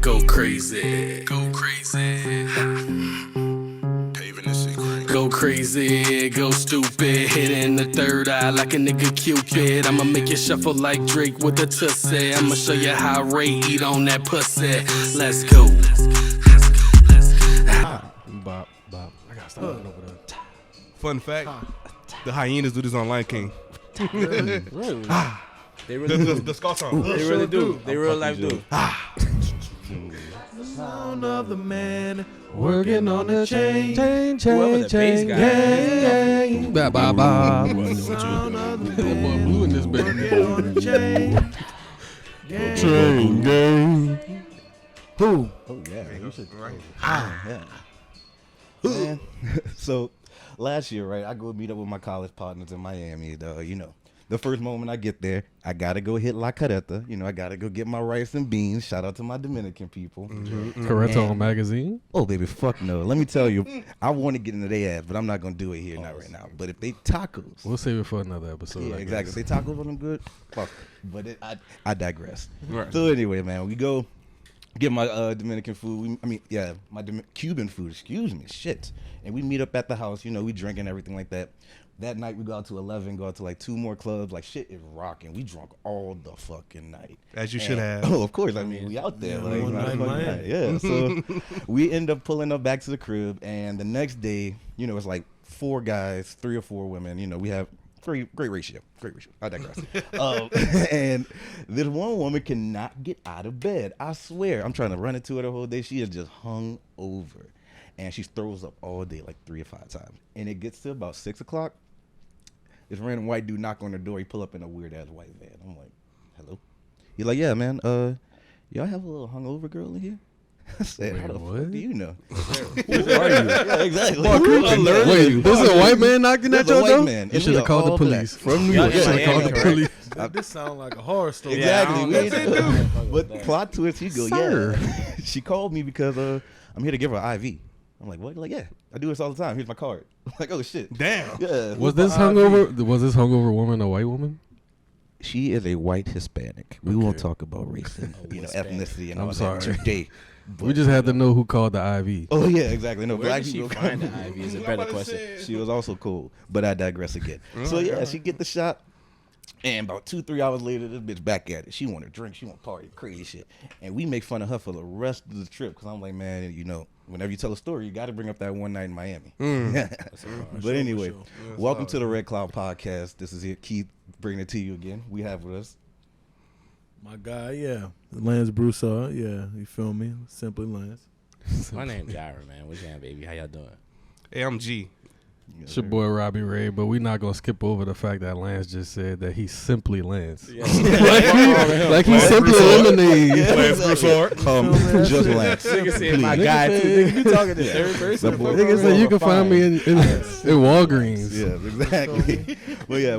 Go crazy. Go crazy. Paving this shit crazy. Go crazy, go stupid. Hit in the third eye like a nigga Cupid. I'ma make you shuffle like Drake with a tussie. I'ma show you how Ray eat on that pussy. Let's go. Bop, bop. I gotta stop looking over there. Fun fact: the hyenas do this on Lion King. Really? They really do. The skull song. They really do. They real life do. Sound of the man working on the chain. Whoever the bass guy. Ba ba ba. Sound of the Boy, man blue in this working baby. on the chain. Train gang. Who? Oh yeah, you should. Right. Yeah. Man, so last year, right, I go meet up with my college partners in Miami. The first moment I get there, I gotta go hit La Carreta. I gotta go get my rice and beans. Shout out to my Dominican people. Corretto And- magazine. Oh baby, fuck no. Let me tell you, I want to get into their ass, but I'm not gonna do it here, not right now. But if they tacos, We'll save it for another episode. yeah, I exactly. guess. If they tacos on them good, fuck. But I digress. Right. So anyway, man, we go get my Dominican food. Cuban food. Excuse me, shit. And we meet up at the house. We drinking everything like that. That night we go out to 11, go out to like 2 more clubs. Like shit is rocking. We drunk all the fucking night. As you should have. Oh, of course. I mean, we out there. Yeah, like, one night, fucking man. night. Yeah. So we end up pulling up back to the crib, and the next day, it's like 4 guys, 3 or 4 women. We have great ratio. Great ratio. I digress. And this one woman cannot get out of bed. I swear. I'm trying to run into her the whole day. She is just hung over. And she throws up all day, like 3 or 5 times. And it gets to about 6 o'clock. This random white dude knock on the door. He pull up in a weird ass white van. I'm like, hello? He's like, yeah, man. Y'all have a little hungover girl in here? I said, Wait, how the what? fuck do you know? Who are you? Yeah, exactly. Wait, this is a white man knocking at There's a your white door? man, You and should we have are called the all black. police. From New Y'all York. in You should have Miami, called the correct? police. This sound like a horror story. Exactly. Yeah, we I don't ain't- know. But plot twist, he go, Sir. yeah. She called me because I'm here to give her an IV. I'm like, what? He's like, yeah, I do this all the time. Here's my card. I'm like, oh shit. Damn. Yeah. Was this hungover woman a white woman? She is a white Hispanic. We won't talk about race and Hispanic. ethnicity and I'm all sorry. that today. We just had to know who called the IV. Oh yeah, exactly. No, Where black did she people. find the IV is a better question. She was also cool, but I digress again. So yeah, she get the shot, and about 2-3 hours later, this bitch back at it. She want to drink, she want to party, crazy shit, and we make fun of her for the rest of the trip because I'm like, man, whenever you tell a story, you got to bring up that one night in Miami. But anyway, welcome to the Red Cloud Podcast. This is it, Keith, bringing it to you again. We have with us. My guy, yeah. Lance Broussard, yeah. You feel me? Simply Lance. My name's Jared, man. What's your name, baby? How y'all doing? Hey, I'm G. It's your boy Robbie Ray, but we're not gonna skip over the fact that Lance just said that he's simply Lance. Like he's simply lemonade. Just Lance. Nigga said my guy too. Nigga, you talking to third person? That boy- Nigga said you can find me in Walgreens. Yeah, exactly. Well, yeah,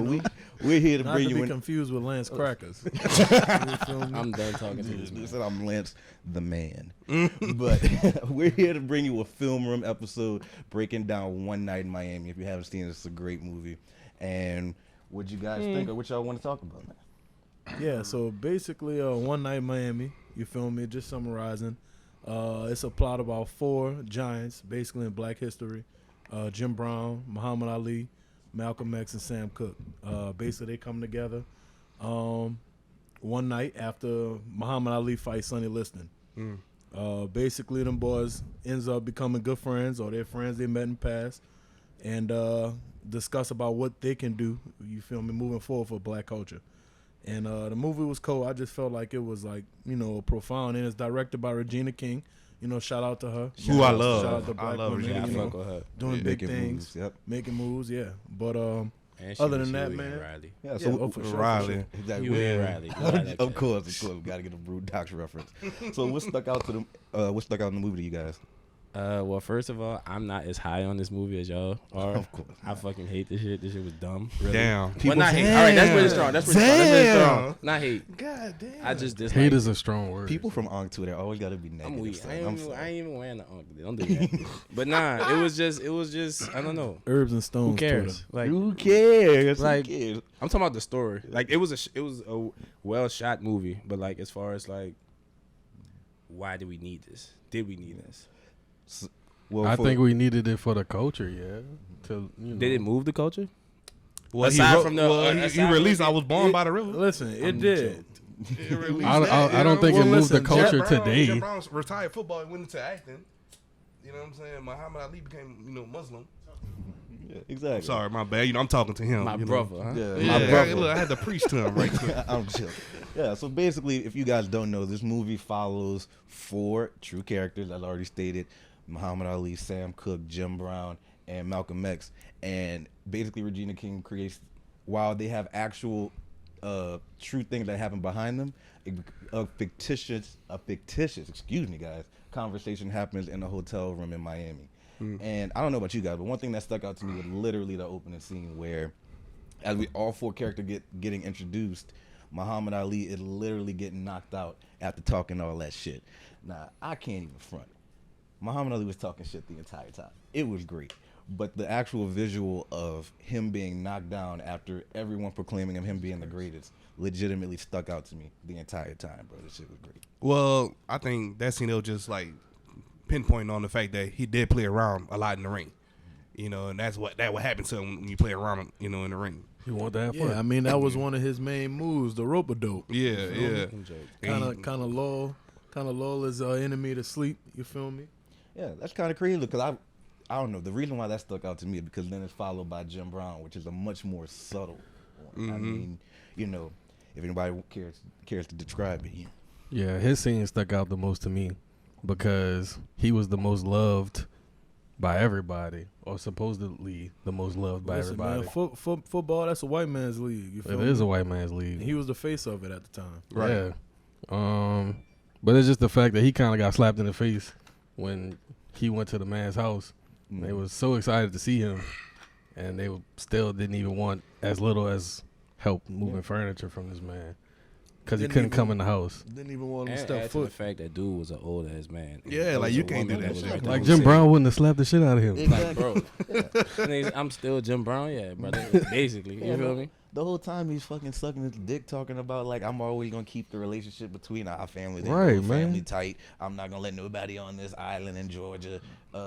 we're here to Not bring to you be in. confused with Lance Crackers. You feel me? I'm done talking to this He man. said I'm Lance the man. But we're here to bring you a film room episode breaking down One Night in Miami. If you haven't seen it, it's a great movie. And what you guys think or what y'all want to talk about, man? Yeah, so basically, One Night in Miami, you feel me? Just summarizing. It's a plot about 4 giants, basically in black history. Jim Brown, Muhammad Ali, Malcolm X, and Sam Cooke. Basically, they come together one night after Muhammad Ali fights Sonny Liston. Basically, them boys ends up becoming good friends, or they're friends they met in the past, and discuss about what they can do, you feel me, moving forward for black culture. And the movie was cool. I just felt like it was like, profound, and it's directed by Regina King. Shout out to her. Who I Shout love. out to I black love women, Regina I King. fuck with her. doing big Making things, moves, yep. making moves, yeah. But And she Other was than that, Huey and man. Riley. Yeah, yeah, so for sure, Riley. for sure. exactly. Huey and Riley. I like Of that. course, gotta get a Brood Docs reference. So what stuck out in the movie to you guys? Well, first of all, I'm not as high on this movie as y'all are. Of course. I fucking hate this shit. This shit was dumb. Really. Damn. Well, not hate. All right, that's pretty strong. That's pretty strong. That's pretty strong. Not hate. God damn. I just dislike. Hate is a strong word. People from on Twitter always gotta be negative. I'm weak. son. I I'm ain't sorry. even wearing the unk. Don't do that. But nah, it was just. I don't know. Herbs and Stones. Who cares? Like, Who cares? Like- Who cares? I'm talking about the story. Like, it was a well shot movie. But like, as far as like why do we need this? Did we need this? Well, I think we needed it for the culture, yeah. To Did it move the culture? Well, Aside he, from the- well, he aside released from "I Was Born by the River." Listen, it did. I don't think it moved the culture today. Jim Brown retired football and went into acting. You know what I'm saying? Muhammad Ali became, Muslim. Yeah, exactly. Sorry, my bad. I'm talking to him. My brother, huh? Yeah, Yeah, my brother. look, I had to preach to him right quick. I'm chill. Yeah, so basically, if you guys don't know, this movie follows 4 true characters, as already stated: Muhammad Ali, Sam Cooke, Jim Brown, and Malcolm X. And basically, Regina King creates, while they have actual true things that happen behind them, a fictitious, excuse me, guys, conversation happens in a hotel room in Miami. And I don't know about you guys, but one thing that stuck out to me was literally the opening scene where, as we all 4 characters getting introduced, Muhammad Ali is literally getting knocked out after talking all that shit. Now, I can't even front. Muhammad Ali was talking shit the entire time. It was great. But the actual visual of him being knocked down after everyone proclaiming him being the greatest legitimately stuck out to me the entire time, bro. This shit was great. Well, I think that scene, it was just like pinpointing on the fact that he did play around a lot in the ring. And that's what happens to him when you play around, in the ring. You want that fun? Yeah, I mean that was one of his main moves, the rope-a-dope. Yeah. Kind of lull his enemy to sleep. You feel me? Yeah, that's kind of crazy because I don't know. The reason why that stuck out to me is because then it's followed by Jim Brown, which is a much more subtle one. I mean, if anybody cares to describe it. Yeah, his scene stuck out the most to me because he was the most loved by everybody, or supposedly the most loved by Listen, everybody. man, football, that's a white man's league. You feel It me? is a white man's league. He was the face of it at the time. Right. Yeah. But it's just the fact that he kind of got slapped in the face when he went to the man's house. They was so excited to see him, and they still didn't even want as little as help moving furniture from this man because he Didn't couldn't even- come in the house. Didn't even want him to And step add to the foot. fact that dude was an old ass man. And Yeah, there like, was you a can't do woman that was shit. right there Like who Jim said- Brown wouldn't have slapped the shit out of him. Like, bro, I'm still Jim Brown, yeah, brother. Basically, you feel me? The whole time he's fucking sucking his dick, talking about like, I'm always gonna keep the relationship between our families, Right, man. family tight. I'm not gonna let nobody on this island in Georgia.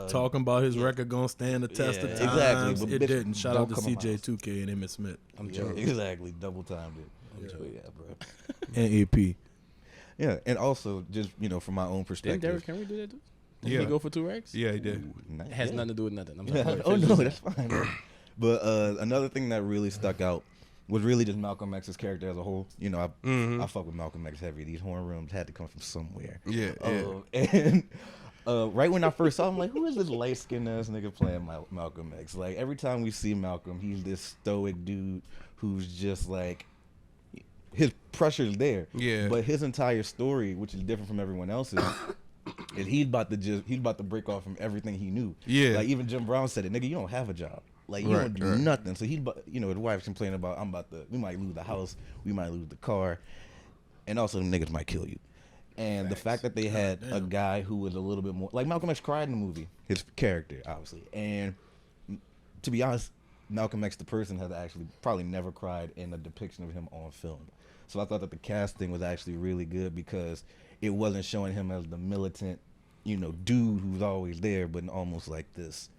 Talking about his record gonna stand the test of Yeah, time. exactly, but It bitch, didn't. Shout out to don't come on my house. CJ2K and Emmitt Smith I'm Yeah, joking. exactly, double timed it. Yeah, bro. and AP. Yeah, and also just from my own Didn't perspective. Derrick Henry do that too? Did Yeah. he go for 2 racks? Yeah, he did. It has nothing to do with nothing. I'm Yeah. sorry. Oh no, that's fine. Bro. But another thing that really stuck out was really just Malcolm X's character as a whole. I fuck with Malcolm X heavy. These horn rooms had to come from somewhere. Yeah, And right when I first saw him, like, who is this light skinned ass nigga playing Malcolm X? Like, every time we see Malcolm, he's this stoic dude who's just like, his pressure's there. Yeah. But his entire story, which is different from everyone else's, is he's about to break off from everything he knew. Yeah. Like, even Jim Brown said it, nigga, you don't have a job. Like, you don't do nothing. So his wife's complaining about, we might lose the house, we might lose the car, and also them niggas might kill you. And the fact that they had a guy who was a little bit more, like Malcolm X cried in the movie, his character, obviously. And to be honest, Malcolm X, the person, has actually probably never cried in a depiction of him on film. So I thought that the casting was actually really good because it wasn't showing him as the militant, dude who's always there, but almost like this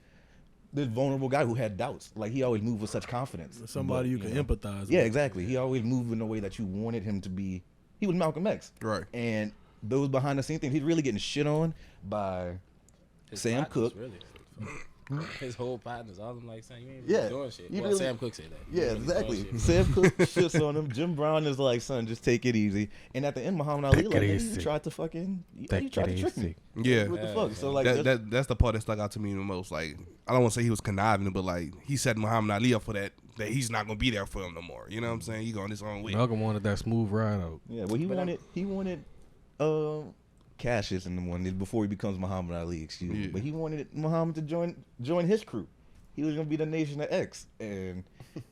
vulnerable guy who had doubts. Like, he always moved with such confidence. Somebody you can empathize with. Yeah, exactly. He always moved in a way that you wanted him to be. He was Malcolm X. Right. And those behind the scenes things, he's really getting shit on by His Sam partners, Cooke. really. His whole partners, all of them like saying, you ain't Yeah, really doing shit. he Well, really- Sam Cooke said that. Yeah, You ain't really exactly. doing shit. Sam Cooke shits on him. Jim Brown is like, son, just take it easy. And at the end, Muhammad Ali, Take like, it "Nigga, easy. you tried to fucking, you Take tried it to trick easy." me. Yeah. What the fuck? So like, That's the part that stuck out to me the most. Like, I don't want to say he was conniving, but like, he set Muhammad Ali up for that he's not gonna be there for him no more. You know what I'm saying? He going his own way. Malcolm wanted that smooth ride out. yeah, well, he wanted Cassius in the morning before he becomes Muhammad Ali. Excuse me, Yeah. but he wanted Muhammad to join his crew. He was gonna be the Nation of X, and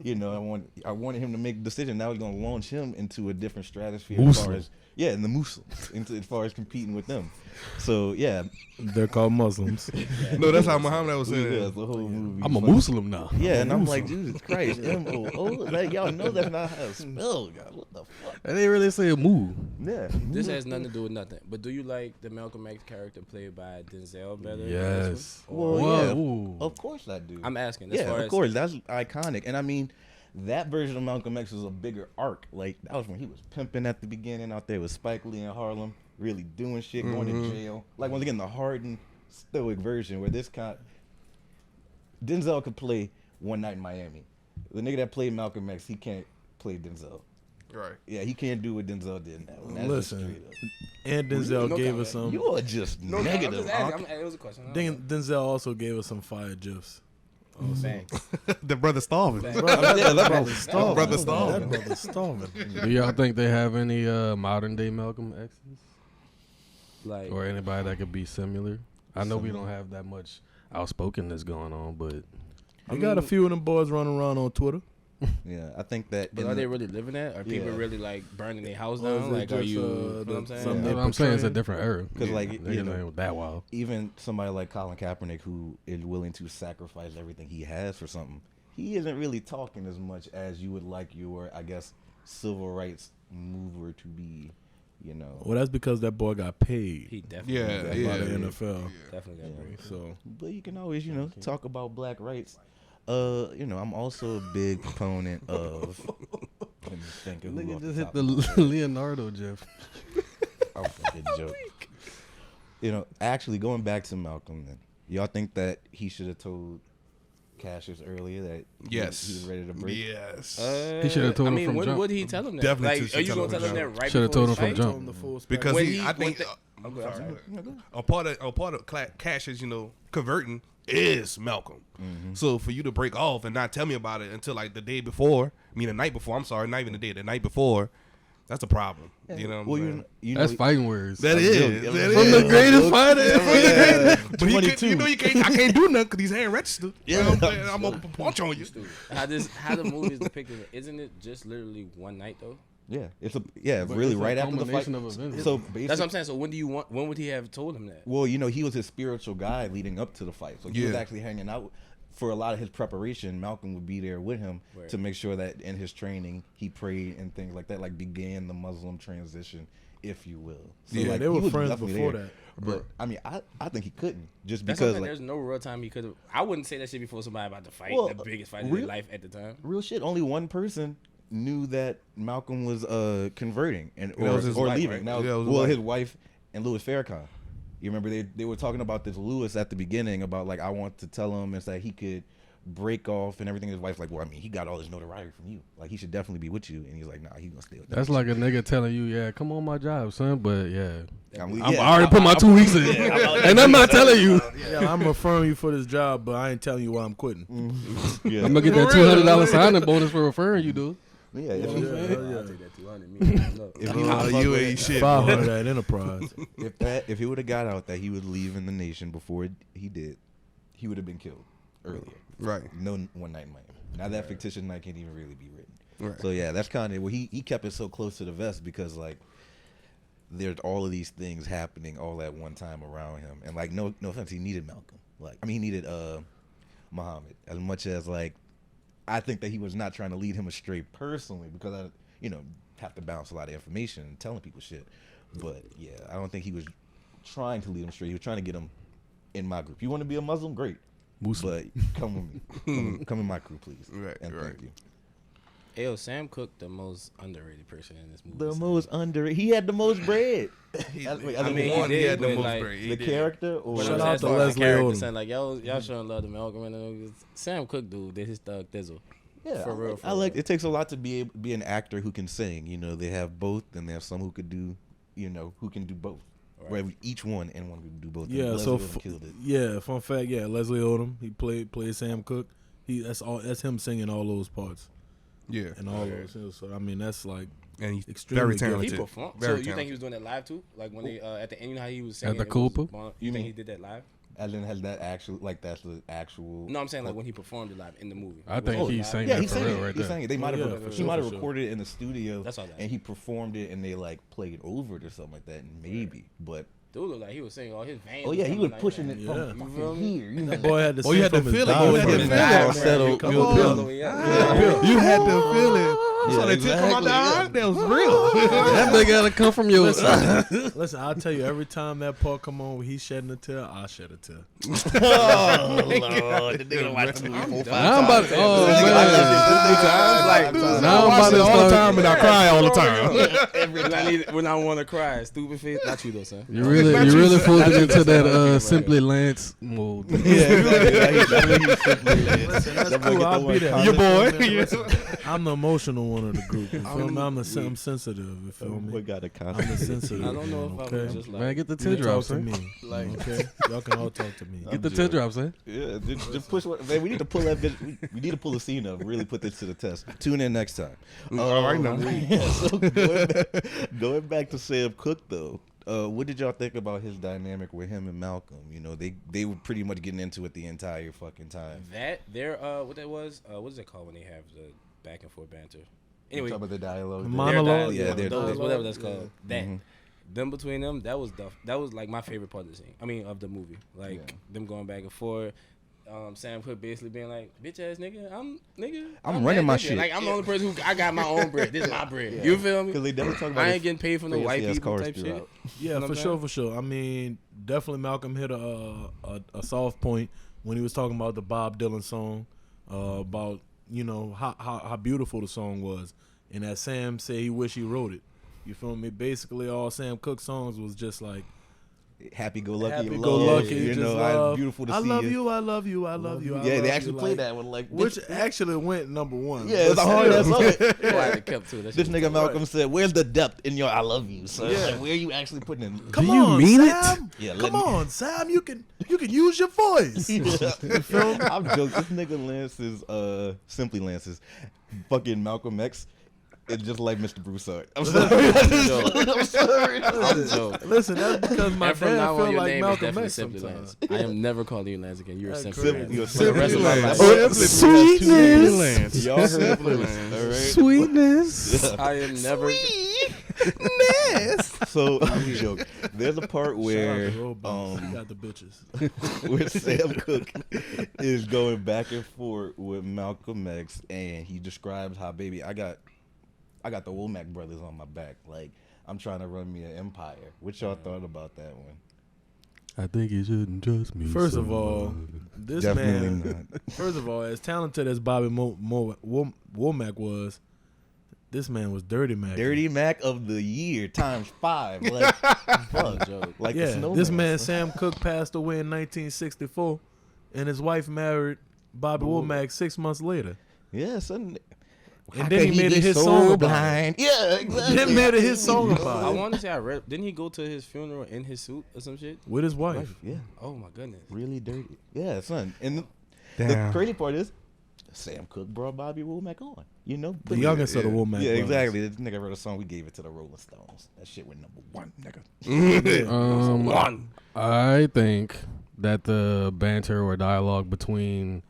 You know, I wanted him to make a decision. Now he's gonna launch him into a different stratosphere as far as in the Muslims, as far as competing with them. So yeah, They're called Muslims. No, that's how Muhammad was saying. yeah, the whole movie. I'm a Fucking- Muslim now. Yeah, and I'm like, Jesus Christ, M-O-O. Like, y'all know that's not how it's spelled, God. What the fuck? And they really say move. Yeah. This has nothing to do with nothing. But do you like the Malcolm X character played by Denzel better? than this Yes. Well, Whoa, yeah. ooh. Of course I do. one? I'm asking. As Yeah, far of as, course. That's iconic. And I mean, that version of Malcolm X was a bigger arc. Like, that was when he was pimping at the beginning out there with Spike Lee in Harlem, really doing shit, going to jail. Like, once again, the hardened, stoic version where Denzel could play One Night in Miami. The nigga that played Malcolm X, he can't play Denzel. Right. Yeah, he can't do what Denzel did in that one. That's just Listen, straight and Denzel No gave comment. us some. You are just No, negative. I'm just asking. It was a question. Denzel also gave us some fire gifs. Thanks. The brother starving. Yeah, that brother Starving. brother That starving. brother starving. Do y'all think they have any modern day Malcolm X's Like, or anybody that could be similar? I know we don't have that much outspokenness going on, but They got a few of them boys running around on Twitter. Yeah, I think that. but in are the- they really living that? Are people Yeah. really like burning their house Or is down? it Like, are just, you? You know what I'm some saying? they I'm saying it's a portraying- different era. 'Cause, like, Niggas you know, ain't that wild. even somebody like Colin Kaepernick, who is willing to sacrifice everything he has for something, he isn't really talking as much as you would like your, I guess, civil rights mover to be. You know. Well, that's because that boy got paid He definitely. Yeah, got by yeah. the NFL. Definitely got paid. So But you can always, talk about black rights. I'm also a big proponent of. Let me think of who Nigga off just the hit top the of my head. Leonardo Jeff. I was thinking joke. Actually going back to Malcolm, then y'all think that he should have told Cassius earlier that Yes. he was ready to break? Yes. He shoulda told I him mean, from when jump. would he tell him that? Definitely Like, should are you tell gonna him tell from him that jump. right Shoulda before told his him from fight? jump. Told him the full Because When I when think the- Okay, I'm sorry. a part of Cassius, converting is Malcolm. So for you to break off and not tell me about it until like the day before, the night before. I'm sorry, not even the day, the night before. That's a problem. You know. What I'm saying? That's fighting words. That is. That From is. the greatest fighter. But he 22. you can't. I can't do nothing because he's hand registered. You know what I'm saying? I'm gonna punch on you. How the movie is depicted? Isn't it just literally one night though? Yeah, it's But really it's a right after the fight. culmination of events. So That's basically, what I'm saying. So when would he have told him that? well, he was his spiritual guide leading up to the fight. So he was Yeah. actually hanging out for a lot of his preparation. Malcolm would be there with him Right. to make sure that in his training he prayed and things like that, like began the Muslim transition, if you will. So, Yeah, like, they he were was friends definitely before there. that. But I think he couldn't just That's because something. like There's no real time he could have. I wouldn't say that shit before somebody about to fight Well, the biggest fight of real- their life at the time. real shit. Only one person knew that Malcolm was converting and That was his or wife, leaving. right? Now, Yeah, it was well, his his wife and Louis Farrakhan. You remember they were talking about this Louis at the beginning about like I want to tell him and say he could break off and everything. His wife's like, well, he got all his notoriety from you. Like he should definitely be with you. And he's like, nah, he's gonna stay with That's you. like a nigga telling you, yeah, come on my job, son. But yeah, I'm I already put my 2 weeks in, and I'm not telling you. yeah, I'm referring you for this job, but I ain't telling you why I'm quitting. Yeah, I'm gonna get that $200 signing bonus for referring you, dude. yeah. If, he- I'll take that 200. Me, no. if he, You ain't shit. 500 at Enterprise. if he would have got out that he would leave in the nation before he did, he would have been killed earlier. Right. No One Night in Miami. Now that fictitious night can't even really be written. Right. So yeah, that's kind of where he kept it so close to the vest because like there's all of these things happening all at one time around him, and like no offense, he needed Malcolm. He needed Muhammad as much as like I think that he was not trying to lead him astray personally because I have to balance a lot of information and telling people shit. But yeah, I don't think he was trying to lead him astray. He was trying to get him in my group. You want to be a Muslim? Great. But come with me. Come in my crew, please. Right, And right. thank you. Ayo, Sam Cooke, the most underrated person in this movie. The most underrated. He had the most bread. I mean, One, he he had did, the but, most like, great. He The did. character or But Shout I'm out saying to as far as Leslie character, Odom. saying, like y'all showing love to Malcolm and Sam Cooke, dude, did his thug thizzle. yeah, For real, I like. It takes a lot to be an actor who can sing. They have both, and they have some who could do. Who can do both. Where each one and one can do both. Yeah, Leslie so Odom killed it. yeah, fun fact, yeah, Leslie Odom, he played Sam Cooke. That's him singing all those parts Yeah. and all those. So I mean, that's like And he's Extremely very good. talented. He performed. Very So you think he talented. was doing that live too? Like when they at the end, how he was singing the it was Copa? You think he did that live? As in, has that actual like that's the actual? No, I'm saying like when he performed it live in the movie. I think he sang Yeah, that he for sang real it. right He there. sang it. They might yeah, have for he sure, might have for sure. recorded it in the studio. That's all that. And he performed it, and they like played over it or something like that. Maybe, but Dude looked like he was singing all his veins. oh yeah, he was like pushing that. it Yeah. from You feel fucking me? here. You know? That boy had to Oh, you had to from his feel it. diaphragm. You had to From feel his it. diaphragm settled. Come Feel on. the All the way out. You had to feel it. So Yeah, they took come out the eye. exactly, That was real. That nigga gotta come from your. Listen, I'll tell you, every time that part come on, he's shedding a tear, I shed a tear. Oh Lord, the nigga watched the movie 4-5 Now I'm about to. times. Oh I man. love it. Now I'm about Watch to it all the start. time and I cry all the time. When I want to cry, stupid face. Not you though, son. You really folded into that Simply Lance mode. Yeah, exactly. That boy Cool, get I'll the be there. one Your boy. Man, listen, I'm the emotional one of the group. You feel me? I'm sensitive. You feel boy me? got a I'm constant. the sensitive. I don't know one, if I was okay? just like. Man, get the You can teardrops, talk to man. me. Okay, y'all can all talk to me. Get the I'm teardrops, man. Yeah, just push what man. We need to pull that bitch. We need to pull the scene up. Really put this to the test. Tune in next time. All right now. So going back to Sam Cooke though, what did y'all think about his dynamic with him and Malcolm? You know, they were pretty much getting into it the entire fucking time. That there, what that was, what is it called when they have the back and forth banter? Anyway, Anyway, talk about the dialogue. their Monologue? Yeah, their those, dialogue. whatever that's called. That Mhm. them between them, that was like my favorite part of the scene. I mean, of the movie, like Yeah. them going back and forth. Sam Cooke basically being like, "Bitch ass nigga, I'm running that my nigga. shit." Like I'm the only person who I got my own bread. This is my bread. You feel me? Because they never talk about. I his ain't getting paid for no white fancy-ass people cars type shit. throughout. Yeah, You know for what I'm sure, saying? for sure. I mean, definitely Malcolm hit a soft point when he was talking about the Bob Dylan song, about how beautiful the song was, and that Sam said he wished he wrote it. You feel me? Basically, all Sam Cooke songs was just like Happy go lucky, happy love, go lucky. You just know, love. beautiful to I see love you. you. I love you. I love you. I Yeah, love they you, actually like, played that one like which actually went number one. Yeah, it's the hardest of it. Why they kept to that This shit. nigga Malcolm said, "Where's the depth in your I love you?" So Yeah. like, where are you actually putting in? Come Do you on, mean it? Sam. Yeah, Come on, Sam. You can use your voice. You feel me? I'm joking. This nigga Lance's, Simply Lance's, fucking Malcolm X. It's just like Mr. Broussard. I'm sorry. I'm sorry. I'm joking. Listen, that's because my And from dad now on, feel your like name is Malcolm definitely X Simply sometimes. Lance. I am never calling you Lance again. You're That's Simply crazy. Lance. You're For the rest of my Simply life. Lance. Sweetness. Y'all heard it first, all right? Sweetness. I am never. So I'm joking. There's a part where Shout out to Robots. He got the bitches. where Sam Cooke is going back and forth with Malcolm X, and he describes how, baby, I got the Womack brothers on my back. Like, I'm trying to run me an empire. What y'all thought about that one? I think you shouldn't trust me. First so of all, much. this Definitely man. not. First of all, as talented as Bobby Womack was, this man was Dirty Mac. Dirty Mac of the year times 5. Like, fuck, joke. like the Yeah, snowman. this man Sam Cooke passed away in 1964, and his wife married Bobby Womack 6 months later. Yeah, son. And then he made a hit song about it. Yeah, exactly. Then made a hit song I about it want to say I read. Didn't he go to his funeral in his suit or some shit? with his wife. Yeah, Oh my goodness. really dirty. Yeah, son. And the Damn. crazy part is, Sam Cooke brought Bobby Womack on. You know, The youngest of the Womack Yeah, brothers. exactly. This nigga wrote a song. We gave it to the Rolling Stones. That shit went #1, nigga. I think that the banter or dialogue between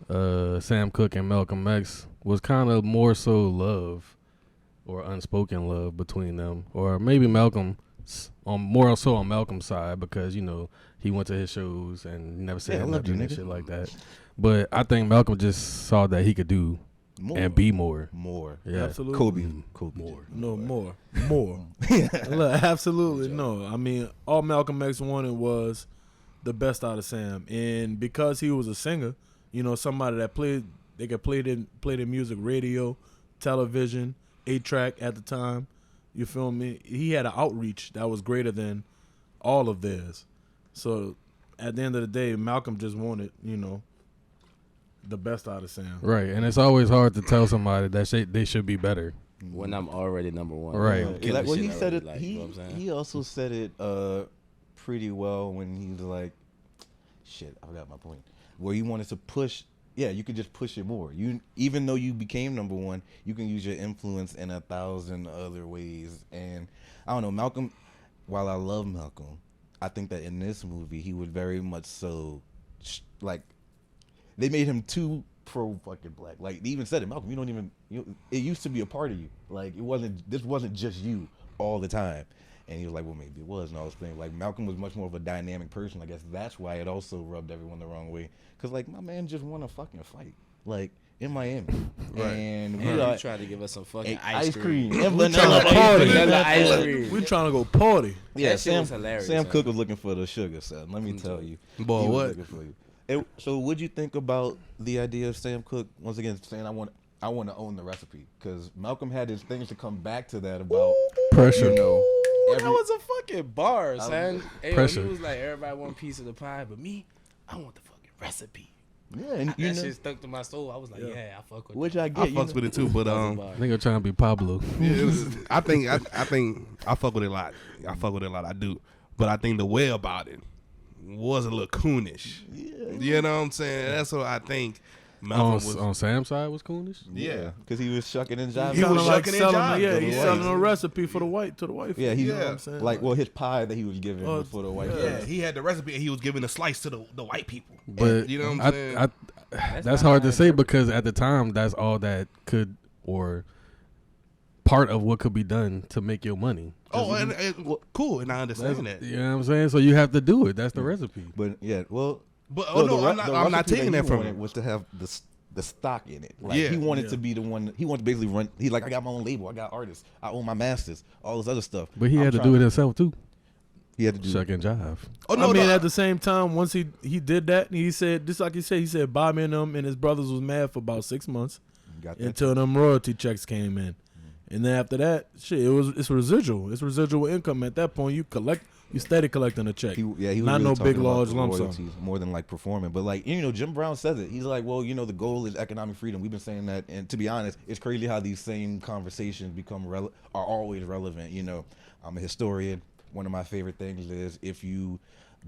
Sam Cooke and Malcolm X was kind of more so love or unspoken love between them, or maybe Malcolm more so on Malcolm's side because he went to his shows and never said Yeah, I loved you, nothing and nigga. shit like that. But I think Malcolm just saw that he could do and be more. more. Yeah, Absolutely. Kobe. more. No, more. Look, absolutely no. I mean, all Malcolm X wanted was the best out of Sam, and because he was a singer, somebody that they could play their music, radio, television, 8-track at the time. You feel me? He had an outreach that was greater than all of theirs. So at the end of the day, Malcolm just wanted, the best out of Sam. Right, and it's always hard to tell somebody that they should be better. When I'm already #1. Right. I'm Yeah, killing like, well, shit he said already, it. like, you know what I'm saying? He also said it pretty well when he was like, "Shit, I forgot my point." Where he wanted to push. Yeah, you could just push it more. Even though you became #1, you can use your influence in 1,000 other ways. And I don't know, Malcolm. While I love Malcolm, I think that in this movie he would very much so like they made him too pro fucking black. Like they even said it, Malcolm. You don't even. It used to be a part of you. Like it wasn't. This wasn't just you all the time. And he was like, well, maybe it was and all this thing. Like Malcolm was much more of a dynamic person. I guess that's why it also rubbed everyone the wrong way. Cause like my man just won a fucking fight. Like in Miami. Right. And Man, we you are tried to give us some fucking ice cream. We And trying to vanilla party. Vanilla ice cream. We trying to go party. Yeah, That shit Sam, was hilarious, Sam man. Cooke was looking for the sugar, son. Let me tell you. Boy, He was what? looking for you. So what'd you think about the idea of Sam Cooke, once again, saying I want to own the recipe? Because Malcolm had his things to come back to that about, Pressure. you know, That was a fucking bar, son. Hey, Pressure. he was like, everybody want a piece of the pie, but me, I want the fucking recipe. yeah, and you That know, shit stuck to my soul. I was like, yeah, I fuck with which I I get. you fucks know. with it too, but Nigga trying to be Pablo. I think I fuck with it a lot. I fuck with it a lot. I do, but I think the way about it was a little coonish. You know what I'm saying? That's what I think. Malcolm was. On Sam's side was coonish. Yeah, because he was shucking and jiving. He was Kinda like shucking and selling, jiving yeah, to the he's whites. selling a recipe for the white to the wife. Yeah, he, you know what I'm saying? like, well, his pie that he was giving Oh, was for the white. Yeah, he had the recipe and he was giving a slice to the white people. But You know what I'm saying? that's hard to say because at the time that's all that could or part of what could be done to make your money. Oh, and cool, and I understand that. You know what I'm saying? So you have to do it. That's the recipe. But yeah, well, But no, no, the I'm not recipe taking he that from wanted him. was to have the stock in it. Like Yeah. he wanted to be the one. He wanted to basically run. He's like, I got my own label. I got artists. I own my masters. All this other stuff. But he I'm had to trying do it himself too. He had to do. Shuck and jive. Oh no, I mean, no, at the same time, once he did that, he said, just like he said Bobby and them and his brothers was mad for about 6 months Got that. until them royalty checks came in, and then after that, shit, it's residual. It's residual income. At that point, you steady collecting a check. He was not really no talking big about large the lump sum. royalties more than like performing. But like Jim Brown says it. He's like, well, the goal is economic freedom. We've been saying that, and to be honest, it's crazy how these same conversations are always relevant. I'm a historian. One of my favorite things is if you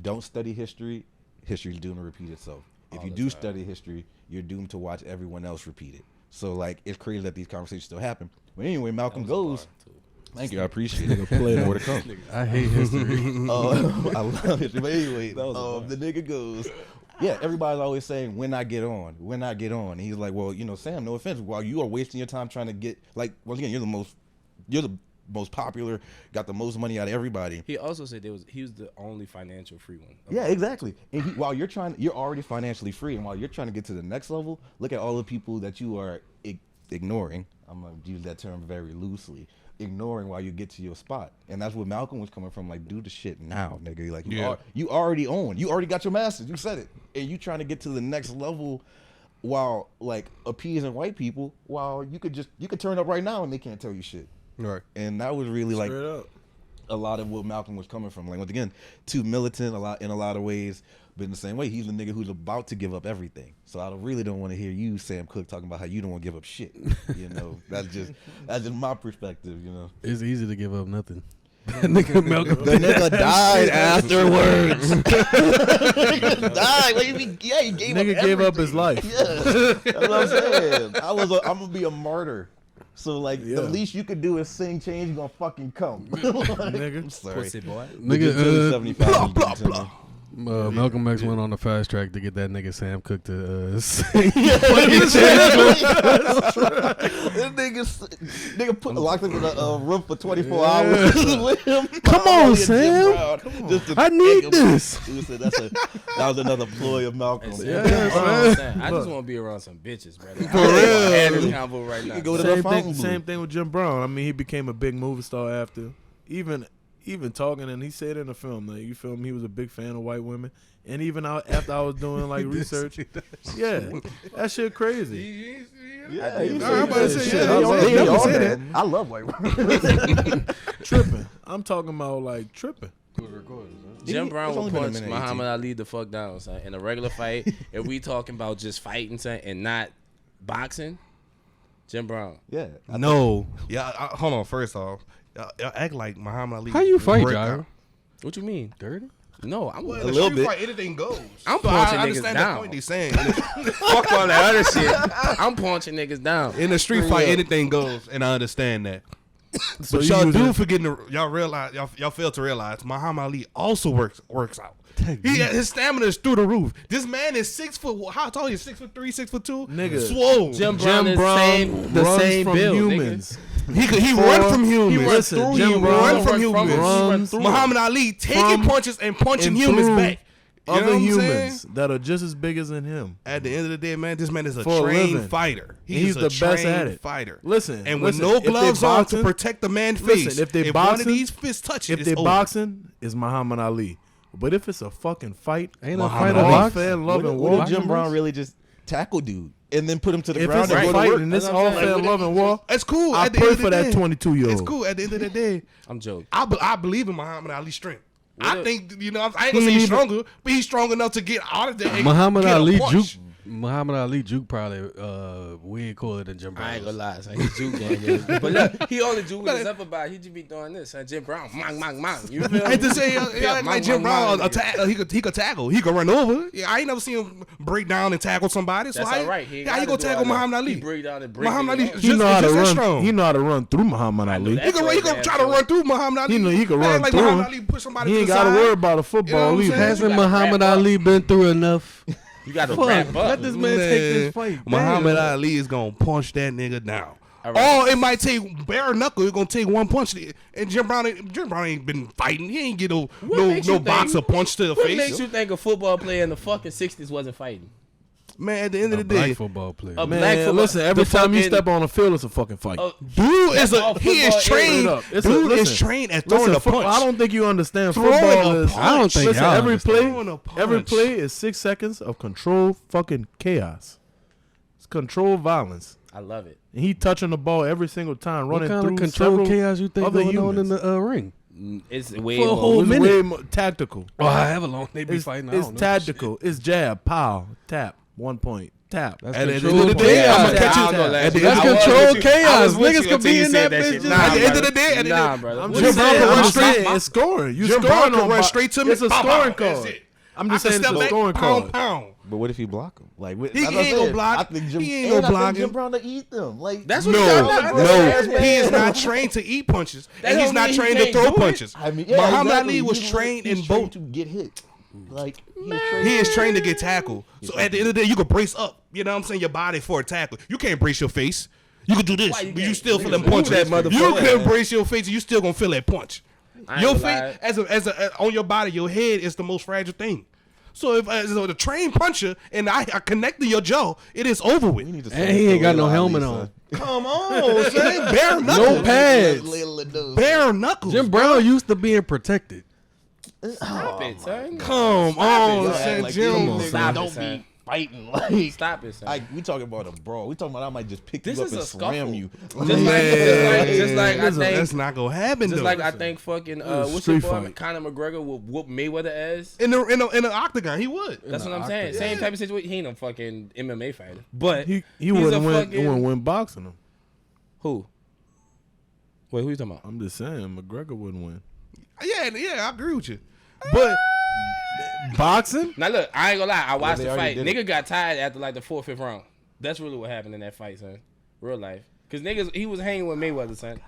don't study history, history is doomed to repeat itself. If you do study history, you're doomed to watch everyone else repeat it. So like it's crazy that these conversations still happen. But anyway, Malcolm goes. Thank you, I appreciate it. More to come. I hate history. I love it. But anyway, the nigga goes, yeah, everybody's always saying, when I get on. And he's like, well, Sam, no offense, while you are wasting your time trying to get, like, once again, you're the most popular, got the most money out of everybody. He also said he was the only financial free one. Yeah, exactly. And while you're already financially free, and while you're trying to get to the next level, look at all the people that you are ignoring. I'm going to use that term very loosely. Ignoring while you get to your spot. And that's where Malcolm was coming from. Like, do the shit now, nigga. Like, you already own. You already got your masters. You said it. And you trying to get to the next level while, like, appeasing white people while you could turn up right now and they can't tell you shit. Right. And that was really, like, Straight up. a lot of what Malcolm was coming from. Like, once again, too militant in a lot of ways, but in the same way, he's the nigga who's about to give up everything. So I really don't want to hear you, Sam Cooke, talking about how you don't want to give up shit. That's just my perspective. It's easy to give up nothing. Nigga Malcolm. The nigga died afterwards. Nigga died. What do you mean? Yeah, he gave Nigga up gave up everything. his life. Yeah, that's what I'm saying. I'm gonna be a martyr. So like, Yeah. the least you could do is sing "Change Gonna Fucking Come." Nigga. I'm sorry. Pussy boy. Nigga, 75 blah, blah, blah. Malcolm X went on the fast track to get that nigga Sam Cooke to sing. This nigga locked him in a room for 24 hours with him. Come on, Molly and Sam. Jim Brown, just to I make need him- this. He said that was another ploy of Malcolm. Yeah, I just want to be around some bitches, brother. For real. Have this convo right now. Go to the Same fountain thing. booth. Same thing with Jim Brown. I mean, he became a big movie star after. Even talking, and he said in the film, like, you feel me, he was a big fan of white women. And even after I was doing like research, yeah, that shit crazy. Yeah, I'm about to say, Shit, yeah, I they was- all- they all said that. I love white women. Tripping. I'm talking about like tripping. Jim Brown It's will only been a punch minute, Muhammad Ali the fuck down, son. In a regular fight, if we talking about just fighting, son, and not boxing, Jim Brown. Yeah. No. Yeah, hold on. First off, y'all act like Muhammad Ali. How you fight, break Jairo? out. What you mean? Dirty? No, I'm Well, A in the little street bit. fight, anything goes. I'm So punching I niggas understand down. the point he's saying. fuck all that other shit. I'm punching niggas down. In the street fight, anything goes, and I understand that. So But you y'all using- do forgetting to, y'all fail to realize Muhammad Ali also works out. His stamina is through the roof. This man is 6 foot. How tall is he? 6'3", 6'2"? Nigga. Swole. Jim Brown is the runs same from build, humans. He run from humans. Listen, He Jim run Brown from humans. runs Muhammad Ali taking from punches and punching and humans through back. You know Other what I'm humans saying? that are just as big as in him. At the end of the day, man, this man is a For a trained living. fighter. He's a the best at trained it. fighter. Listen, and with listen, no if they gloves on to boxing- protect the man's face, Listen, if they one of boxing, these fists touch it, if it's they over. boxing, it's Muhammad Ali. But if it's a fucking fight, Ain't no Muhammad fight in Ali boxing. fan What loving if war. Jim Brown really just tackle dude and then put him to the If ground it's and a go to fight work? and it's That's what all I'm saying. fan loving war, It's cool. I At the pray end of for the that day. 22-year-old. It's cool. At the end of the day, I'm joking. I believe in Muhammad Ali's strength. I if- think, I ain't gonna say he's stronger, but he's strong enough to get out of there. and Muhammad get a Ali punch. juke. Muhammad Ali juke probably way cooler than Jim Brown. I ain't gonna lie, son. He's juke gang. Yeah. But look, he only juke his up about. He just be doing this. Son. Jim Brown, mang. You feel I hate to me? say, Yeah, like Jim Brown, mang. he could tackle. He could run over. Yeah, I ain't never seen him break down and tackle somebody. So That's how all right. He ain't how you gotta gonna do tackle all that. Muhammad Ali? He break down and break Muhammad niggas Ali off. He know how to just as run. strong. He know how to run through Muhammad Ali. that. He can try to run through Muhammad Ali. He know he can It ain't run like through Muhammad him. Ali push somebody He to ain't the got to side. worry about a football You know what I'm either. saying? Hasn't You gotta Muhammad wrap up. Ali been through enough? You got to Fuck, wrap up. let this man take this fight. Muhammad Damn. Ali is gonna punch that nigga down. All right. Or it might take bare knuckle. It's gonna take one punch. And Jim Brown ain't been fighting. He ain't get no makes you think- boxer punch to the What face. makes you think a football player in the fucking 60s wasn't fighting? Man, at the end of A the day, black football player. A Man, black football. listen, every the time you fucking- step on the field, it's a fucking fight. dude That's is all he is football is. trained. Straight up. It's Dude is listen, trained at throwing a punch. I don't think you understand. Throwing Football a is. punch. I don't think Listen, y'all every understand. Throwing a play, every punch. play is 6 seconds of controlled fucking chaos. It's controlled violence. I love it. And he touching the ball every single time, What running kind through of control several chaos you think other going on in humans. the ring? It's way For a more. whole It's minute. way more tactical. Oh, however long they be It's, fighting. I it's don't know. tactical. It's jab, pow, tap, 1 point, tap. That's At the end controlled of the day, chaos. I'ma catch you. I don't know, At the That's end of the controlled day, chaos. with Niggas you could until be you in said that that bitch. shit. just- Nah, at the end brother. of the day, Nah, brother. I'm Jim just Brown saying, can I'm run just straight- saying, it's scoring. You Jim scoring Brown can on run by- straight to me. It's a Pow, pow, scoring that's card. it. I'm I just can saying it's step a back, scoring pound, card. pound. But what if he block him? Like He as I ain't gonna said, block. I think Jim, He ain't and gonna I block think Jim him. Brown to eat them. Like That's what No, he is man. not trained to eat punches, That and he's don't not mean he trained to can't throw do it. punches. I mean, yeah, Muhammad exactly. Ali was He's trained he's in trained both. to get hit. Like He is trained to get tackled. So at the end of the day, you can brace up. You know what I'm saying? Your body for a tackle. You can't brace your face. You can do this, Why you but you can't? still feel Niggas that punch. move that You motherfucker. can brace your face, and you still gonna feel that punch. I ain't Your gonna face, lie. as a on your body, your head is the most fragile thing. So if as a trained puncher and I connect to your jaw, it is over with. And he ain't got no helmet on. Come on, son. Bare knuckles. No pads. Bare knuckles. Jim Brown used to being protected. Stop it, son. Come on, it, son. like Jim. these niggas Stop it, don't son. be fighting. Like Stop it, son. Like we talking about a brawl. We talking about I might just pick This you up is and a slam scuffle. you. Just like I think, That's not gonna happen. just though. like I think fucking what's your street boy fight. Conor McGregor would whoop Mayweather ass. in the octagon, he would. That's what I'm saying. Same type of situation. He ain't a fucking MMA fighter, but He he's wouldn't a win. fucking- He wouldn't win boxing him. who? Wait, who you talking about? I'm just saying, McGregor wouldn't win. Yeah, I agree with you. But Boxing? Now look, I ain't gonna lie. I watched they the already fight. did Nigga got tired after like the 4th, 5th round. That's really what happened in that fight, son. Real life. Cause niggas, he was hanging with Mayweather, son.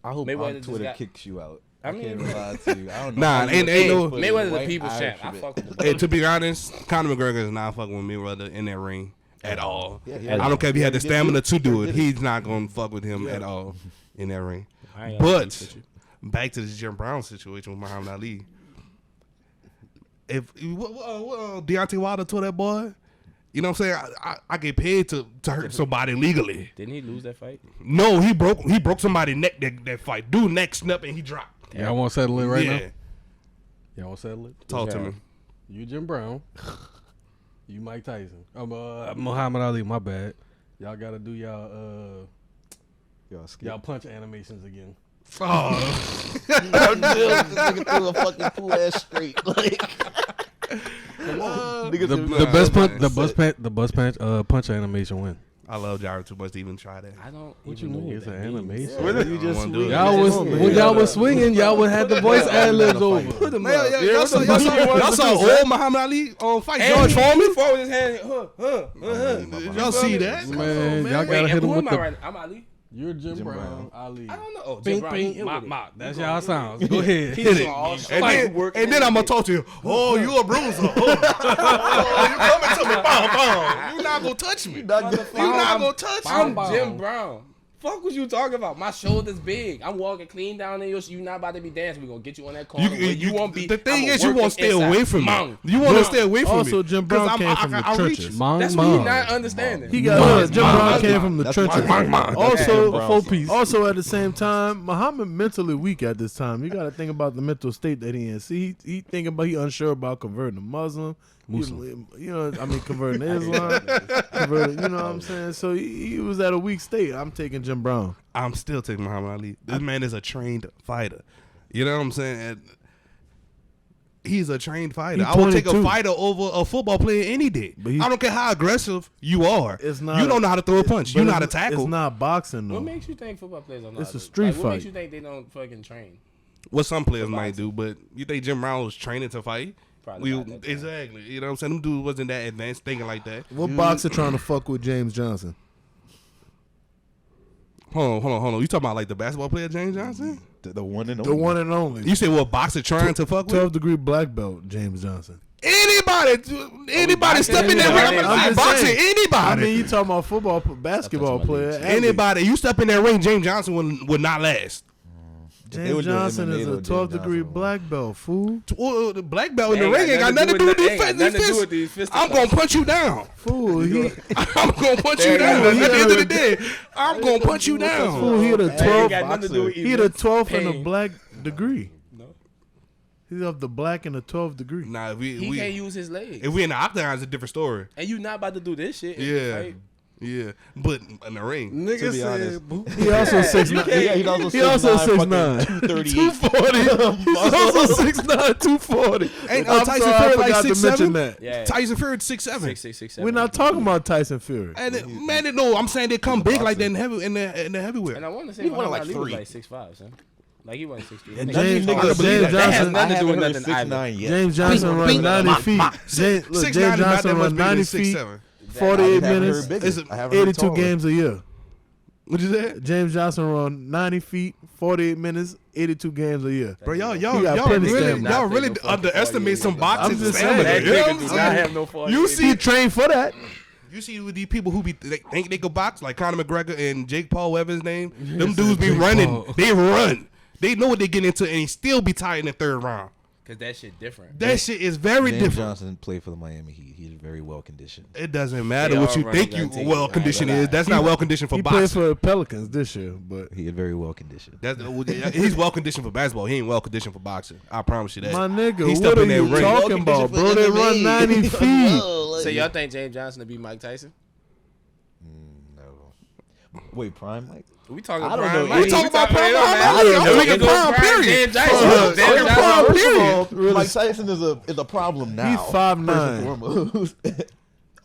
I hope Mayweather on just Twitter got- kicks you out. I I mean- can't even lie to you. I don't know. Nah, how you ain't would no- put Mayweather's white a people's Irish champ. I shit. fuck with the hey, to be honest, Conor McGregor is not fucking with Mayweather in that ring at all. Yeah, I don't care if he had the did stamina it. to do He it. did it. He's not gonna fuck with him at all in that ring. I ain't gonna beef But with you. back to this Jim Brown situation with Muhammad Ali. If Deontay Wilder told that boy, you know what I'm saying? I get paid to hurt somebody legally. Didn't he lose that fight? No, he broke somebody's neck that fight. Dude neck snap and he dropped. Y'all want to settle it right yeah. now? Y'all want to settle it? Talk to Yeah. me. You Jim Brown. You Mike Tyson. Muhammad Ali, my bad. Y'all got to do y'all y'all punch animations again. Oh, This nigga threw a fucking pool ass straight. Like, niggas The bus punch animation win. I love Jared too much to even try that. I don't. What you even know mean? what It's that an means. animation. you just wanna do it. Y'all was when y'all was swinging, y'all would have the voice ad libs over. Man, y'all saw old Muhammad Ali on fight George Foreman. Foreman with his hand. Y'all see that? Man, y'all Wait, gotta hit who him with am I the. right now? I'm Ali. You're Jim, Jim Brown, Brown. Ali. I don't know. Oh, Jim Bing, Brown, bing, he ill mop, with it. mop. That's He y'all going- sounds. Go ahead. He's doing all shit. And then I'm gonna talk to you. Oh, you a bruiser. Oh, you coming to me? Bam, bam. You not gonna touch me. You not gonna touch I'm me. Jim Brown. Fuck what you talking about? My shoulder's big. I'm walking clean down there. You not about to be dancing. We gonna get you on that corner. You won't be. The thing I'ma is, you work won't him stay inside. away from me. Mom. You want to stay away from me. Also, Jim Brown 'Cause came from the I'll reach trenches. you. Mong, That's what he mong. not understanding. He got Jim Brown came from the That's trenches. Jim Brown. Also, Brown song. also at the same time, Muhammad mentally weak at this time. You got to think about the mental state that he in. See, he thinking about he unsure about converting to Muslim. You know, I mean, converting to Islam. Converting, you know what I'm saying? So he was at a weak state. I'm taking Jim Brown. I'm still taking Muhammad Ali. This man is a trained fighter. You know what I'm saying? And he's a trained fighter. He's I would take a 22. fighter over a football player any day. But he- I don't care how aggressive you are. It's not you don't a- know how to throw a punch. But You know how to it's tackle. not boxing though. What makes you think football players don't know? It's how a to- street like, What makes fight. you think they don't fucking train? What some players might do, but you think Jim Brown was training to fight? Probably not that time. Exactly. You know what I'm saying? Them dudes wasn't that advanced thinking like that. What boxer trying to fuck with James Johnson? Hold on. You talking about like the basketball player James Johnson? The one and only. The one and only. You say what boxer trying to fuck with? 12-degree black belt, James Johnson. Anybody step in there boxing? ring, I'm I'm just boxing saying. anybody. I mean, you talking about football, basketball my player. leagues. athlete. Anybody, you step in that ring, James Johnson would not last. They would James do Johnson MMA is though, a James 12-degree Johnson. black belt, fool. The black belt in the Ain't ring ain't got nothing to do with ain't these got nothing to do fists. with these fist I'm gonna punch you down. Fool, he I'm gonna punch you down. At the end of the day, I'm gonna punch you down. fool, he had a Ain't 12. got nothing to do with He had a 12th and a pain. black degree. No. He's of the black and the 12th degree. Nah, if He can't we use his legs. if we in the octagon, it's a different story. And you not about to do this shit. in the Yeah, fight. yeah. But in the ring, Nigga be honest. said, He also 6'9". Yeah, he's also 6'9", He also fucking 6'9". 238. 240. He's also 6'9", 240. ain't I'm Tyson sorry, I Fury like forgot to 6'7"? mention that. Yeah. Tyson Fury 6'7". 6'6", We're not talking about Tyson Fury. And man, no, I'm saying they come big like that in the heavyweight. And I want to say He won Muhammad like Ali was 3. like 6'5", son. Like he wasn't 6'3". And That James- nigga- niggas believe that that. has Johnson- nothing to do with I haven't nothing heard either. 6'9" yet. James Johnson runs 90 feet. James 6'9" is Johnson not that runs much bigger 90 than feet, 6'7". 48 I haven't minutes, heard bigger. Is it I haven't heard 82 taller. games a year. What you said? James Johnson run 90 feet, 48 minutes, 82 games a year. Bro, y'all He got plenty stamina. y'all really underestimate some boxing. I'm just stamina, saying. you know what That I'm nigga do saying? not have no 40. You He see, trained for that. you see with these people who they think they could box, like Conor McGregor and Jake Paul, whatever his name. Them dudes be Jake running. Paul. They run. They know what they get into, and he still be tired in the third round. Cause that shit different. That shit is very James different. Johnson played for the Miami Heat. He's very well conditioned. It doesn't matter They what all you running think you that team. well conditioned I ain't is. gonna That's not well conditioned for He played boxing. for the Pelicans this year, but He is very well conditioned. He's well conditioned for basketball. He ain't well conditioned for boxing. I promise you that. my nigga, He what step are in that you ring. talking about, bro? They run 90 feet. So y'all think James Johnson to be Mike Tyson? No. Wait, Prime Mike? We talking I don't Prime know. Mike. We talking about Prime Prime Mike. Mike. I'm We talking can go Prime, Prime period. James Johnson. First James of Johnson. all, First period. of all, Mike Tyson is a problem now. He's 5'9". First and foremost.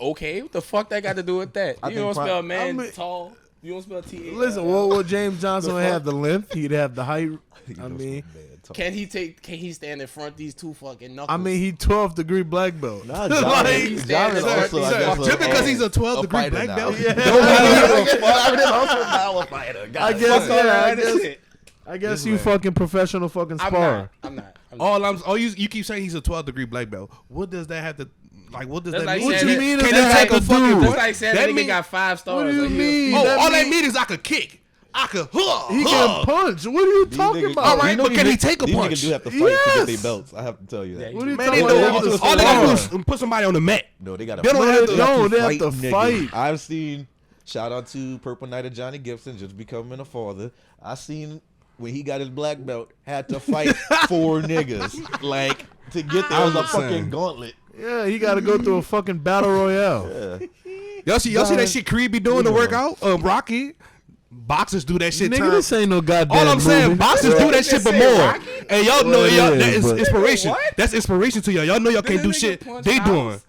Okay, what the fuck that got to do with that? I You think don't Prime- spell man I mean- tall. You don't spell T. Listen, what James Johnson would have the length. He'd have the height. I mean, Can he stand in front of these two fucking knuckles? he 12th degree black belt. Nah, Like, Jared Jared also, I guess, Just because he's a 12th degree fighter black now. belt, Yeah. don't also now a fighter. I guess, Fuck all yeah, that shit. I guess you fucking professional fucking I'm spar. not. I'm not. all you keep saying he's a 12th degree black belt. What does that have to like? What does That's that like mean? What saying you that- mean? Can Is that that take a like fucking dude? That's like saying That that nigga mean- got 5 stars. What do you Like, mean? Oh, That all that mean- mean is I could kick. I could He can punch. What are you talking niggas- about? All right, but can he take a These punch? niggas do have to fight to get Yes. their belts. I have to tell you that. Yeah, What are you Man, talking they about? don't. They have to All they gotta spar. do is put somebody on the mat. No, they got They don't have to- No, they have to niggas. fight. I've seen. Shout out to Purple Knight of Johnny Gibson just becoming a father. I seen when he got his black belt had to fight 4 niggas like to get there. It was a I'm just fucking saying. gauntlet. Yeah, he got to go through a fucking battle royale. Y'all see that shit Creed be doing to work out? Rocky. Boxers do that shit. Nigga, this ain't no goddamn All I'm saying, movie. boxers do that shit, but more. And y'all know Well, it y'all is, that is but- inspiration. What? That's inspiration to y'all. Y'all know y'all can't do nigga shit. punch They House? doing.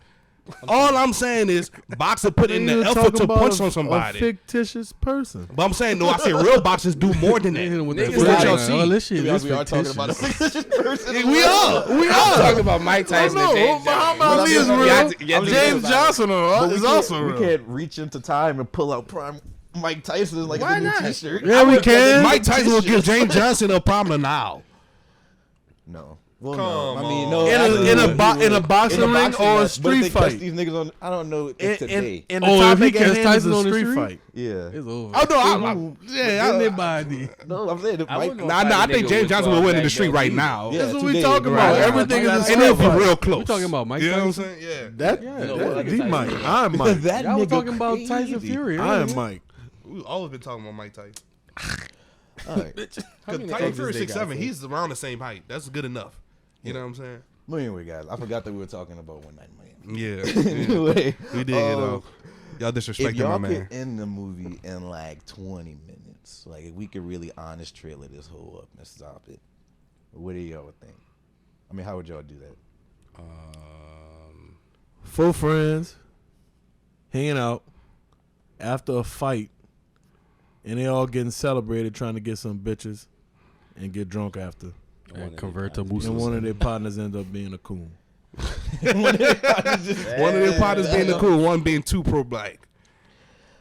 All I'm saying is, boxer put in the You're effort talking to about punch a- on A somebody. fictitious person. But I'm saying, no, I say real boxers do more than Hit him that. with Niggas that like- flag. y'all Oh, see. this shit We is are talking about a fictitious. fictitious person. We are. I'm talking about Mike Tyson and James Johnson. Muhammad Ali is I'm real. just- You got to James do it. Johnson But is also we real. can't reach into time and pull out Prime Mike Tyson like Why a new not? T-shirt. Yeah, we can. Mike Tyson will give James Johnson a problem now. No. Well, Come no. I mean, on. no. In a absolutely. boxing ring boxing or a match, but if street they catch fight. these niggas on, I don't know if today. And Oh, the if topic he at catch hand Tyson is a on the street street? fight. Yeah. It's over. Oh no, Anybody. No, I'm saying I wouldn't nah, I think James Johnson will win in the street right now. Yeah, That's what today, we talking right. about. Everything is a And street it'll be fight. real close. We talking about Mike You know what I'm Tyson? saying? Yeah. That, You know that what? he Tyson. Mike. I'm Mike. That Y'all was nigga talking about crazy. Tyson Fury. I am earlier. Mike. We've always been talking about Mike Tyson. All right. How many Tyson exes Fury they got, 6'7". fool? He's around the same height. That's good enough. You know what I'm saying? Well, anyway, guys, I forgot that we were talking about One Night in Miami. Yeah. Anyway, We did, you know. Y'all if disrespecting y'all my could man. end the movie in like 20 minutes, like if we could really honest trailer this whole up and stop it, what do y'all think? I mean, how would y'all do that? 4 friends hanging out after a fight, and they all getting celebrated, trying to get some bitches and get drunk after. And convert to And Musa. one of their partners end up being a coon. One of their partners being the cool, one being too pro-black.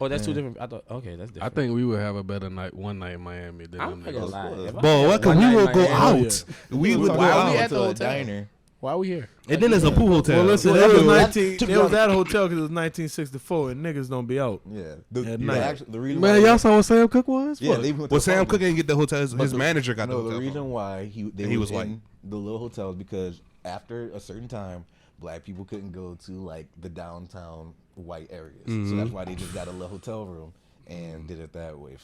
Oh, that's two different. I thought. Okay, that's I different. think we would have a better night one night in Miami than I'm them not gonna niggas. lie. If I Bro, had what? Cause one we night will in go Miami- out. We would go Why we out. at the to a hotel? diner. Why are we here? And then there's a pool hotel. Well, listen, Well, it was that- 19. to be It was honest- that hotel because it was 1964, and niggas don't be out. Yeah, At night. the reason Man, why y'all saw what Sam Cooke was? yeah, Fuck. they went to Well, the Sam farm. Cooke didn't get the hotel. His the- manager got the No, hotel. the reason why they he was was white. in the little hotels because after a certain time, black people couldn't go to like the downtown white areas, so that's why they just got a little hotel room and did it that way.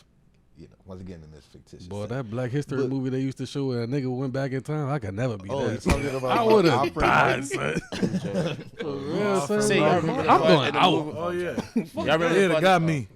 You know, once again in this fictitious. Boy, setting. that Black History But- movie they used to show where a nigga went back in time, I could never be Oh, that. you're talking about I would have Alfred died, Morton? son. For real, son. See, y'all remember I'm the part going in the out. movie- Oh yeah, Y'all remember yeah, the they part- got me.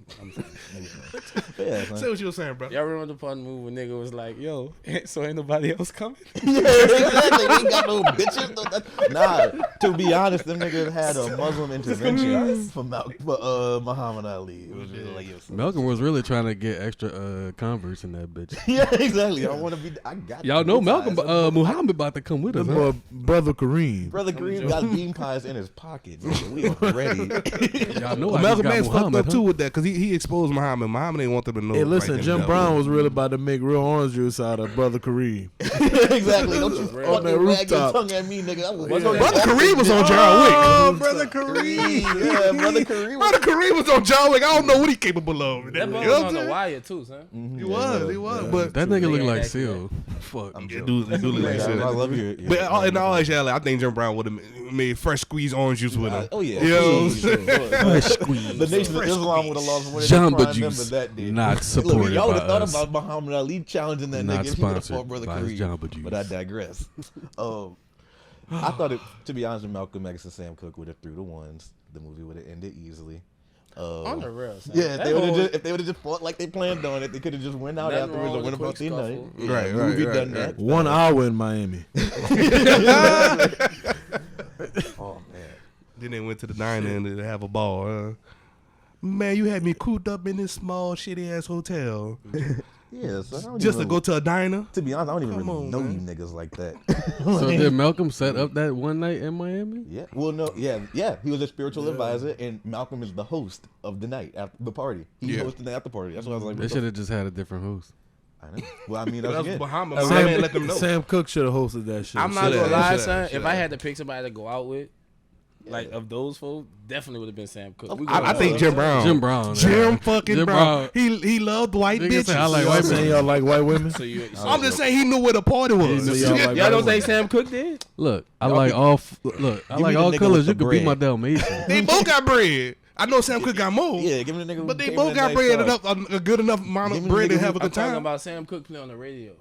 Yeah, Say son. what you were saying, bro. Y'all remember the part in the movie when nigga was like, "Yo, so ain't nobody else coming?" Yeah, exactly. We ain't got no bitches. Nah, to be honest, them niggas had a Muslim intervention for Muhammad Ali. It was just like, yo, son. Malcolm was really trying to get extra converts in that bitch. Yeah, exactly. I want to be. I got Y'all know bean Malcolm, pies. Muhammad about to come with The us. Huh? boy, brother Kareem. Brother Kareem got bean pies in his pocket. Nigga. We are ready. Y'all know Well, I just Malcolm got X fucked Muhammad, up too with that because he exposed Muhammad. Muhammad didn't want them to know. Hey, listen, right then Jim and there. Brown was really about to make real orange juice out of brother Kareem. Exactly. Don't you On that fucking wag your rooftop. tongue at me, nigga. I was Brother Kareem was on John Wick. Oh, brother Kareem. Yeah, brother Kareem. Brother Kareem was on John Wick. I don't know what he capable of. That You brother know was what on I'm the saying? wire too, son. He was. But That nigga look Nigga like ain't Seal. Fuck. I'm yeah, joking. dude look like Yeah, shit. I love your. But in all actuality, I think Jim Brown would have made fresh squeezed orange juice with him. Oh yeah. You know? Fresh squeeze. The Nation of Islam would have lost one of their Jamba prime Juice, members that day. not Look, supported y'all would have by thought us. about Muhammad Ali challenging that Not nigga if he would have sponsored fought Brother by his Kareem. Jamba Juice. But I digress. I thought it. To be honest, Malcolm X and Sam Cooke would have threw the ones. The movie would have ended easily. On the real, son. Yeah, That if they would have just fought like they planned on it, they could have just went out Nothing afterwards wrong and went with a about quick their night. scuffle. Yeah, Right, movie right, done right, that. 1 hour in Miami. Oh man. Then they went to the diner and they have a ball. Man, you had me cooped up in this small shitty ass hotel Yeah, so I don't just to even- go to a diner. To be honest, I don't even Come really on, know man. you niggas like that. So did Malcolm set up that one night in Miami? Yeah. Well, no. Yeah. He was a spiritual advisor, and Malcolm is the host of the night after the party. He Yeah. hosted the after party. That's why I was like, They what should the have just had a different host. I know. Well, I mean, That's again. Muhammad. Muhammad let them know. Sam Cooke should have hosted that shit. I'm not Shoulda, gonna lie, shoulda, son. shoulda. If I had to pick somebody to go out with, like of those folks, definitely would have been Sam Cooke. We I going think out. Jim Brown. Jim Brown. Jim fucking Jim Brown. He loved white Nigga bitches. say I like Y'all white saying men. y'all like white women? So you, I'm just saying he knew where the party was. So y'all like y'all don't white think Sam Cooke did? Look, I Y'all like be- all. Look, I Give me like the all nigga colors. with You the could be my bread. Dalmatian. They both got bread. I know Sam Cooke got more. Yeah, give me the nigga. But they came both in got that bread nice car. enough, a good enough amount Give of me the bread to nigga have a I'm good talking time. about Sam Cooke play on the radio.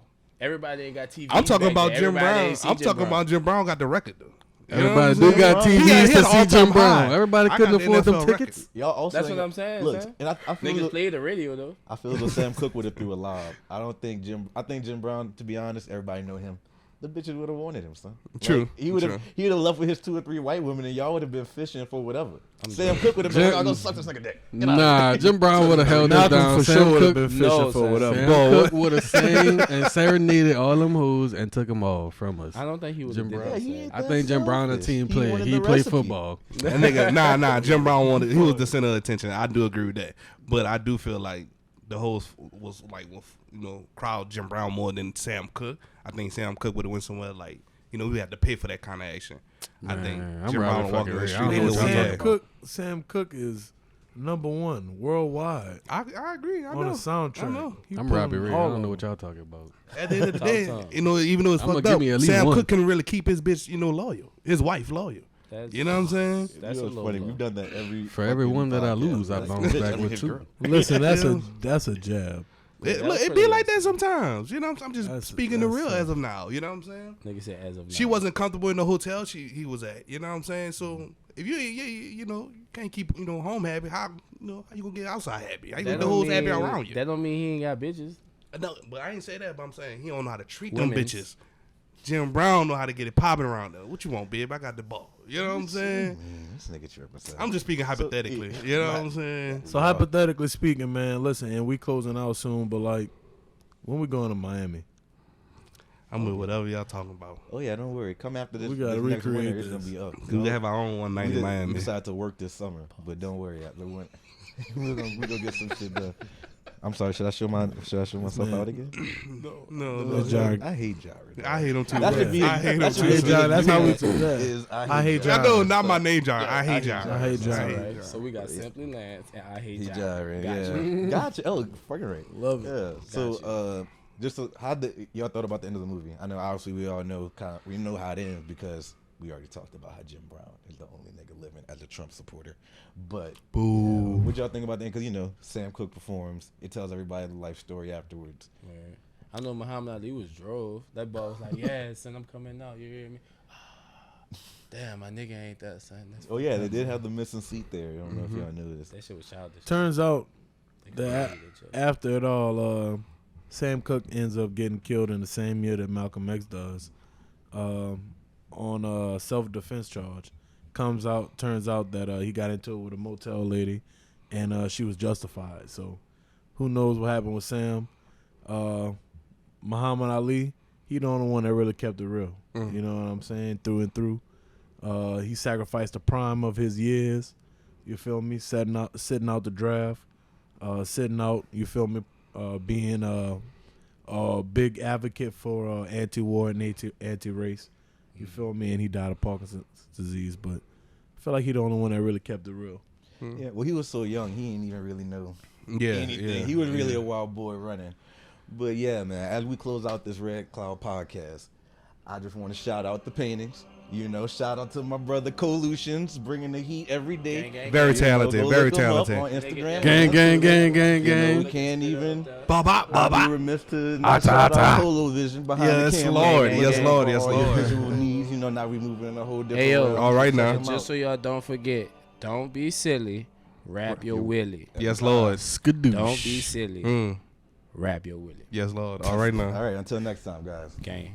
Everybody ain't got TV. I'm talking back about then. Jim Everybody Brown. ain't see I'm Jim talking Brown. about Jim Brown got the record though. You know Everybody what do got I'm saying? TVs He to had see an Jim all-time Brown. high. Everybody I couldn't got the afford them NFL tickets. record. Y'all also That's ain't what got- I'm saying, Look, son. and I feel Niggas play the radio though. I feel as though Sam Cooke would have threw a lob. I think Jim Brown. To be honest, everybody know him. the bitches would have wanted him, son. True, Like, he would true. have left with his 2 or 3 white women, and y'all would have been fishing for whatever. Sam Cooke would have been like, "I'll go suck this nigga dick." Get out of Nah, Jim Brown would have held this Malcolm down. for Sam sure would have Cooke, been fishing No, for Sam. whatever. Sam Cooke would have sang and serenaded all them hoes and took them all from us. I don't think he would Jim have did Brown. that. he son. ain't I that think Jim Brown a selfish. team He player. wanted He the played recipe. football. That nigga, nah. Jim Brown wanted. He was the center of attention. I do agree with that, but I do feel like the host was like, crowd Jim Brown more than Sam Cooke. I think Sam Cooke would have went somewhere like, we had to pay for that kind of action. I think Man, I'm Jim Robert Brown walking fucking the Ray. I street. don't he know was what y'all yeah. talking about. Sam Cooke is #1 worldwide I agree. I on know. a soundtrack. I know. He I'm put Robbie them Ray. I all don't know on. what y'all talking about. At the end of the Talk day, time. even though it's I'ma fucked give up, me at least Sam one. Cooke can really keep his bitch, loyal. His wife loyal. That's, You know what I'm saying? That's You a know, low it's funny. blow. We've done that For every one that I lose, I bounce back with 2. Listen, that's a jab. It that's be pretty like that nice. sometimes. I'm just That's- speaking the that's real something. as of now. You know what I'm saying? Nigga said as of She now. wasn't comfortable in the hotel he was at. You know what I'm saying? So if you can't keep home happy, how you gonna get outside happy? How you gonna That get the don't hoes happy mean- around you? That don't mean he ain't got bitches. No, but I ain't say that. But I'm saying he don't know how to treat Women's. them bitches. Jim Brown know how to get it popping around there. What you want, babe? I got the ball. You know what I'm saying? This nigga tripping. son. I'm just speaking hypothetically. You know what I'm saying? So hypothetically speaking, man, listen, and we closing out soon, but like, when we going to Miami? I'm with whatever y'all talking about. Oh yeah, don't worry. Come after this. We gotta this next recreate winter, it's gonna this. be up. We have our own one night in We Miami. decided to work this summer, but don't worry. We're gonna get some shit done. I'm sorry. Should I show myself Man. out again? No, John. I hate Jared. I hate him too. That should much. be. I hate him that should too. be Hey, John, that's how we is, do that. is I hate Jared. I know, not my name, John. I hate John. I hate John. Alright, so we got Simply Lance and I Hate He John. Jared. Gotcha. Yeah. Gotcha. Oh, fucking right. Love it. Yeah. So, just so, how did y'all thought about the end of the movie? I know, obviously, we all know we know how it ends because we already talked about how Jim Brown is the only nigga living as a Trump supporter. But what y'all think about that? Because Sam Cooke performs. It tells everybody the life story afterwards. Man. I know Muhammad Ali was drove. That boy was like, yeah, son, I'm coming out. You hear me? Damn, my nigga ain't that, son. That's Oh yeah, they did have the missing seat there. I don't know if y'all knew this. That shit was childish. Turns out They that couldn't beat each other. after it all, Sam Cooke ends up getting killed in the same year that Malcolm X does, on a self-defense charge. Turns out that he got into it with a motel lady, and she was justified. So, who knows what happened with Sam? Muhammad Ali, he the only one that really kept it real. You know what I'm saying? Through and through. He sacrificed the prime of his years. You feel me? Sitting out the draft. You feel me? Being a big advocate for anti-war and anti-race. You feel me? And he died of Parkinson's disease. But I feel like he the only one that really kept it real. Yeah, well, he was so young, he didn't even really know Yeah, anything. yeah, He was really a wild boy running. But yeah, man, as we close out this Red Cloud podcast, I just want to shout out the paintings. Shout out to my brother Colutions, bringing the heat every day. Gang, gang, Very gang. talented, Go very look 'em up talented. on Instagram. Gang, gang, gang, gang, We gang. can't even. Baba, I'd be baba. remiss to Ah, not ta, shout ta. out Polo Vision behind Yes, the camera. Lord. Gang, Yes, gang, Lord. for Yes, all your Lord. visual needs, now we moving in a whole different Hey, yo. world. All right Check now. 'em out. Just so y'all don't forget, don't be silly. Rap your willy. Yes, Lord. Skadoosh. Don't be silly. Mm. Rap your willy. Yes, Lord. All right now. All right, until next time, guys. Gang.